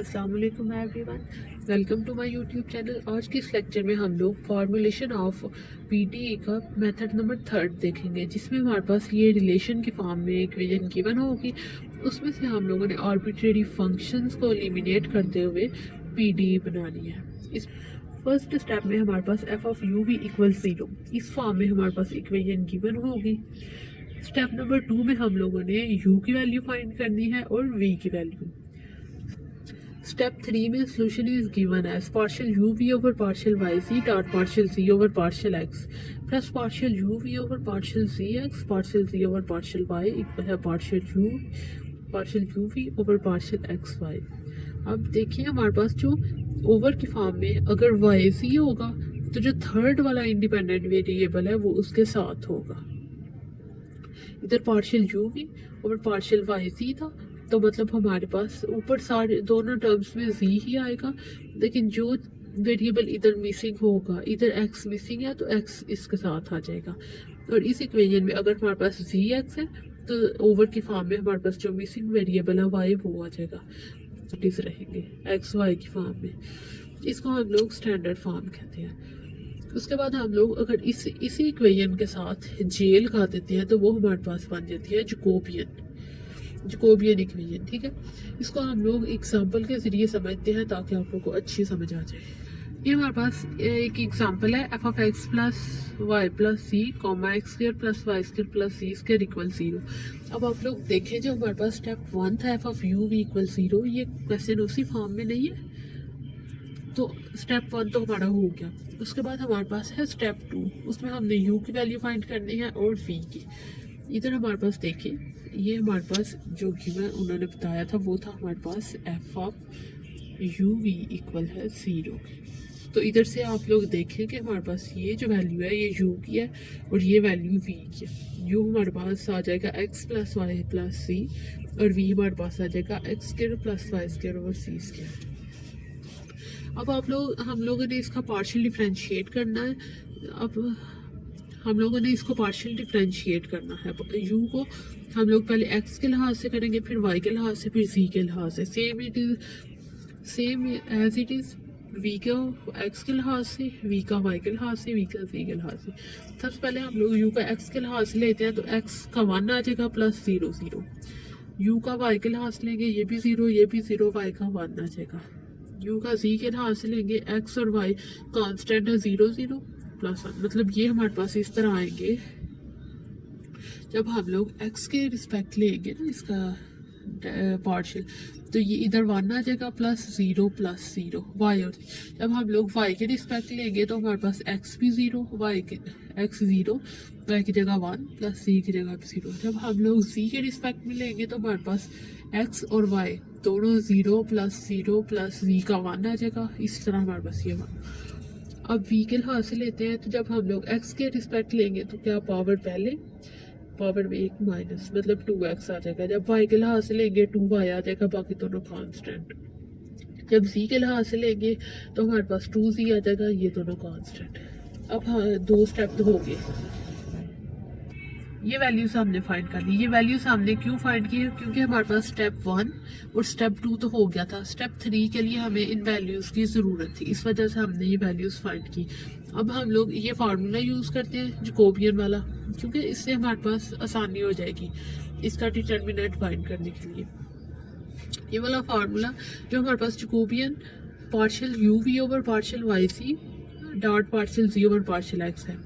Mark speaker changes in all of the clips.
Speaker 1: अस्सलाम वालेकुम everyone, welcome to my YouTube channel. आज के इस लेक्चर में हम लोग फॉर्मुलेशन ऑफ पीटीए का मेथड नंबर 3 देखेंगे, जिसमें हमारे पास ये रिलेशन की फॉर्म में इक्वेशन गिवन होगी। उसमें से हम लोगों ने आर्बिट्रेरी फंक्शंस को एलिमिनेट करते हुए पीटीए बनानी है। इस फर्स्ट स्टेप में हमारे पास एफ ऑफ यू भी इक्वल 0 इस फॉर्म में हमारे पास इक्वेशन गिवन होगी। स्टेप नंबर 2 में हम लोगों ने u की वैल्यू फाइंड करनी है और v की वैल्यू। स्टेप 3 में solution is given as partial u v over partial y c dot partial c over partial x plus partial u v over partial c x partial c over partial y equal है partial u v over partial x y. अब देखिए हमारे पास जो over की form में अगर Y C होगा तो जो थर्ड वाला इंडिपेंडेंट वेरिएबल है वो उसके साथ होगा। इधर partial u v over partial y c था, तो मतलब हमारे पास ऊपर सारे दोनों टर्म्स में z ही आएगा, लेकिन जो वेरिएबल इधर मिसिंग होगा, इधर x मिसिंग है तो x इसके साथ आ जाएगा। और इस इक्वेशन में अगर हमारे पास z है तो ओवर की फॉर्म में हमारे पास जो मिसिंग वेरिएबल है y वो आ जाएगा, इस रहेंगे x y की फॉर्म में। इसको हम लोग स्टैंडर्ड फॉर्म कहते हैं। उसके बाद हम लोग अगर इसी इक्वेशन के साथ j लगा देते हैं तो वो हमारे पास बन जाती है जकोबियन इक्वेशन। ठीक है, इसको हम लोग एग्जांपल के जरिए समझते हैं ताकि आप लोगों को अच्छी समझ आ जाए। ये हमारे पास एक एग्जांपल है f of x plus y plus c comma x square plus y square plus c square equal 0। अब आप लोग देखें जो हमारे पास स्टेप 1 था f of u v equal 0, ये क्वेश्चन उसी फॉर्म में नहीं है, तो स्टेप 1 तो हमारा हो गया। उसके बाद हमारे पास है स्टेप 2, उसमें हमने u की वैल्यू फाइंड करनी है और v की। इधर हमारे पास देखिए ये हमारे पास जो गिवन उन्होंने बताया था वो था हमारे पास f of u v equal है 0। तो इधर से आप लोग देखें कि हमारे पास ये जो वैल्यू है ये u की है और ये वैल्यू v की है। u हमारे पास आ जाएगा x plus y plus c और v हमारे पास आ जाएगा x square plus y square over c square. अब हम लोगों ने इसका पार्शियल डिफरेंशिएट करना है। अब हम लोगों ने इसको पार्शियल डिफरेंशिएट करना है। u को हम लोग पहले x के लिहाज से करेंगे, फिर y के लिहाज से, फिर z के लिहाज से। Same as it is v का x के लिहाज से, v का y के लिहाज से, v का z के लिहाज से। सबसे पहले हम लोग u का x के लिहाज से लेते हैं तो x का 1 आ जाएगा प्लस 0 0। u का y के लिहाज से लेंगे, ये भी 0 ये भी 0, y का 1 आ जाएगा। u का z के लिहाज से लेंगे, x और y कांस्टेंट है 0 0 प्लस 1, मतलब ये हमारे पास इस तरह आएंगे। जब हम लोग x के रिस्पेक्ट लेंगे ना इसका पार्शियल, तो ये इधर 1 आ जाएगा प्लस 0 प्लस 0 y। और जब हम लोग y के रिस्पेक्ट लेंगे तो हमारे पास x भी 0 x 0 y की जगह 1 प्लस c की जगह 0। जब हम लोग z के रिस्पेक्ट में लेंगे तो हमारे पास x और y दोनों 0 प्लस z का 1 आ जाएगा। इस तरह हमारे पास ये 1। अब v के लिहाज से लेते हैं तो जब हम लोग x के रिस्पेक्ट लेंगे तो क्या पावर पहले पावर में 1 माइनस मतलब 2x आ जाएगा। जब y के लिहाज से लेंगे 2y आ जाएगा, बाकी दोनों कांस्टेंट। जब z के लिहाज से लेंगे तो हमारे पास 2z आ जाएगा, ये दोनों कांस्टेंट। अब हाँ 2 स्टेप हो गए। ये वैल्यूज हमने फाइंड कर ली। ये वैल्यूज हमने क्यों फाइंड की? क्योंकि हमारे पास स्टेप 1 और स्टेप 2 तो हो गया था। स्टेप 3 के लिए हमें इन वैल्यूज की जरूरत थी, इस वजह से हमने ये वैल्यूज फाइंड की। अब हम लोग ये फार्मूला यूज करते हैं जकोबियन वाला, क्योंकि इससे हमारे पास आसानी हो जाएगी इसका डिटर्मिनेंट फाइंड करने के लिए। ये वाला फार्मूला जो हमारे पास Jacobian partial u v over partial y c dot partial g over partial x है,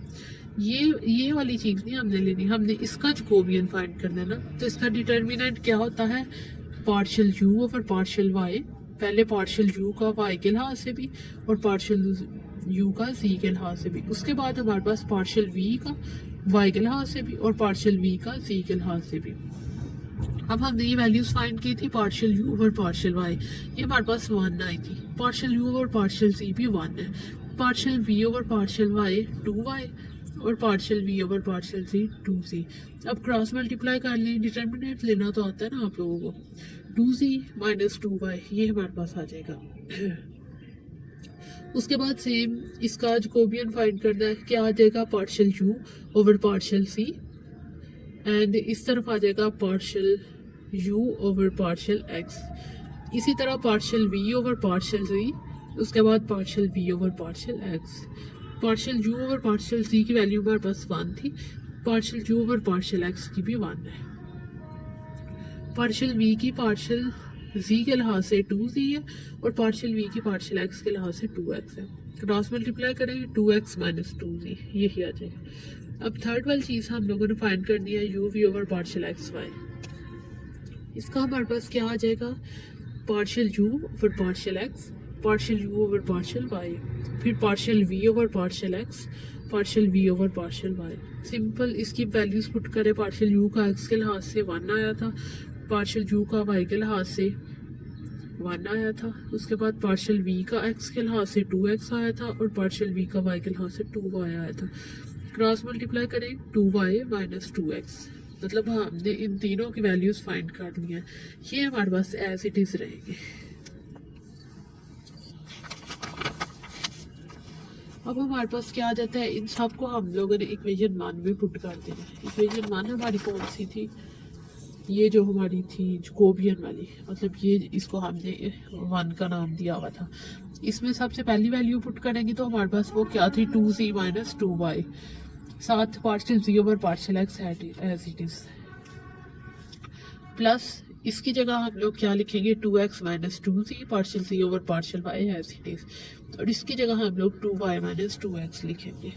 Speaker 1: ये वाली चीज नहीं हमने लेनी, हमने इसका जकोबियन फाइंड करना है ना। तो इसका डिटर्मिनेंट क्या होता है? Partial u over partial y, पहले पार्शियल यू का वाई के लिहाज से भी और पार्शियल यू का जी के लिहाज से भी। उसके बाद हमारे पास पार्शियल वी का वाई के लिहाज से भी और पार्शियल वी का जी के लिहाज से भी। अब हमने ये वैल्यूज फाइंड की थी partial u over partial y, ये हमारे पास 1 आई थी। Partial u over partial z भी 1 है। Partial v over partial y 2y और partial v over partial c 2c। अब क्रॉस मल्टीप्लाई कर लें, डिटर्मिनेंट लेना तो आता है ना आप लोगों को। 2c माइनस 2y ये हमारे पास आ जाएगा। उसके बाद सेम इसका जकोबियन फाइंड करना है, क्या आ जाएगा? Partial u over partial c and इस तरफ आ जाएगा partial u over partial x। इसी तरह partial v over partial z, उसके बाद partial v over partial x, partial u over partial z की वैल्यू हमारे पास 1 थी, partial u over partial x की भी 1 है, पार्शियल v की पार्शियल z के लिहाज से 2z है और पार्शियल v की पार्शियल x के लिहाज से 2x है। क्रॉस मल्टीप्लाई करेंगे 2x माइनस 2z, यही आ जाएगा। अब थर्ड वाली चीज़ हम लोगों ने फाइंड करनी है u v over partial x y। इसका हमारे पास क्या आ जाएगा, partial u over partial x, partial u over partial y, फिर partial v over partial x, partial v over partial y। Simple इसकी वैल्यूज पुट करें, पार्शियल u का x के लिहाज से 1 आया था, पार्शियल u का y के लिहाज से 1 आया था, उसके बाद पार्शियल v का x के लिहाज से 2x आया था और पार्शियल v का y के लिहाज से 2y आया था। क्रॉस मल्टीप्लाई करें 2y माइनस 2x, मतलब हमने इन तीनों की वैल्यूज फाइंड कर ली हैं। ये हमारे पास एज इट इज रहेंगे। अब हमारे पास क्या आ जाता है, इन सब को हम लोगों ने इक्वेशन 1 में पुट कर देना है। इक्वेशन 1 हमारी कौन सी थी, ये जो हमारी थी जकोबियन वाली, मतलब ये इसको हमने 1 का नाम दिया हुआ था। इसमें सबसे पहली वैल्यू पुट करेंगे तो हमारे पास वो क्या थी, 2z माइनस 2y, साथ partial z over partial x as it is, plus इसकी जगह हम लोग क्या लिखेंगे, 2x minus 2z partial z over partial y as it is, और इसकी जगह हम लोग 2y माइनस 2x लिखेंगे।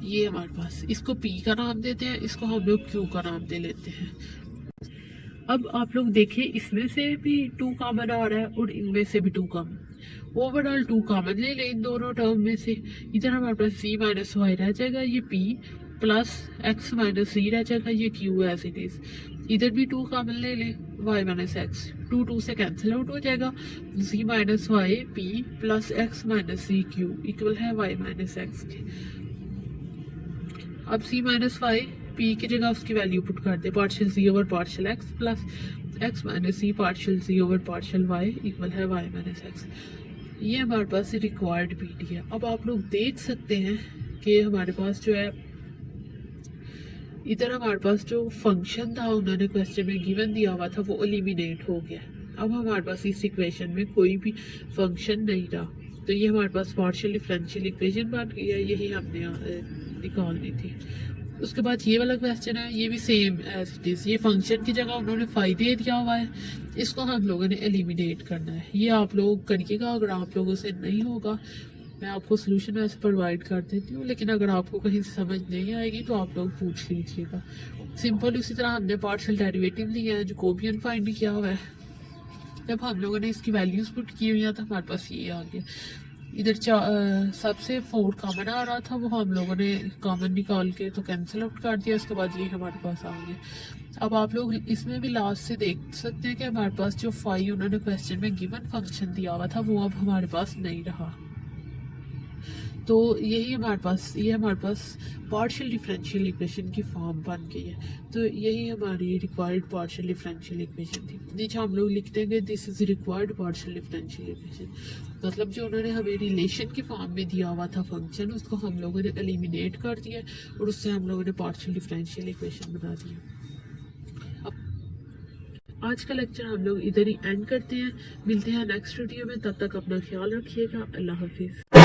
Speaker 1: ये हमारे पास, इसको p का नाम देते हैं, इसको हम लोग q का नाम दे लेते हैं। अब आप लोग देखें, इसमें से भी 2 कॉमन आ रहा है और इनमें से भी 2 कॉमन, ओवरऑल 2 कॉमन ले लें इन दोनों टर्म में से। इधर हमारे पास c माइनस वाई रह जाएगा, ये p plus x minus c रह जाएगा, ये q एज इट इज। इधर भी 2 कॉमन ले लें, y माइनस x, 2 से कैंसिल आउट हो जाएगा, c minus y p plus x minus c q equal है y माइनस x के। अब c माइनस वाई p की जगह उसकी वैल्यू पुट कर दे, partial z over partial x plus x minus c partial z over partial y equal है y minus x। ये हमारे पास रिक्वायर्ड पीटी है। अब आप लोग देख सकते हैं कि हमारे पास जो है, इधर हमारे पास जो फंक्शन था उन्होंने क्वेश्चन में गिवन दिया हुआ था वो एलिमिनेट हो गया। अब हमारे पास इस इक्वेशन में कोई भी फंक्शन नहीं रहा, तो ये हमारे पास पार्शियल डिफरेंशियल इक्वेशन बन गई है, यही हमने निकालनी थी। उसके बाद ये वाला क्वेश्चन है, ये भी सेम एज इट इज, ये फंक्शन की जगह उन्होंने फाई दे दिया हुआ है, इसको हम लोगों ने एलिमिनेट करना है। ये आप लोग करिएगा, अगर आप लोगों से नहीं होगा मैं आपको सोल्यूशन ऐसे प्रोवाइड कर देती हूँ, लेकिन अगर आपको कहीं से समझ नहीं आएगी तो आप लोग पूछ लीजिएगा। सिंपल उसी तरह हमने पार्शियल डेरिवेटिव लिया है, जकोबियन फाइंड किया हुआ है। जब हम लोगों ने इसकी वैल्यूज पुट की हुई है तो हमारे पास ये आ गया। इधर सबसे 4 कॉमन आ रहा था, वो हम लोगों ने कॉमन निकाल के तो कैंसिल आउट कर दिया, उसके बाद ये हमारे पास आ गया। अब आप लोग इसमें भी लास्ट से देख सकते हैं कि हमारे पास जो फाई उन्होंने क्वेश्चन में गिवन फंक्शन दिया हुआ था वो अब हमारे पास नहीं रहा। तो यही हमारे पास, ये हमारे पास पार्शियल डिफरेंशियल इक्वेशन की फॉर्म बन गई है। तो यही हमारी रिक्वायर्ड पार्शियल डिफरेंशियल इक्वेशन थी। नीचे हम लोग लिख देंगे this is required partial differential equation, मतलब जो उन्होंने हमें रिलेशन की फॉर्म में दिया हुआ था फंक्शन, उसको हम लोगों ने एलिमिनेट कर दिया और उससे हम लोगों ने पार्शियल डिफरेंशियल इक्वेशन बना दिया। अब आज का लेक्चर हम लोग इधर ही एंड करते हैं, मिलते हैं नेक्स्ट वीडियो में, तब तक अपना ख्याल रखिएगा। अल्लाह हाफिज़।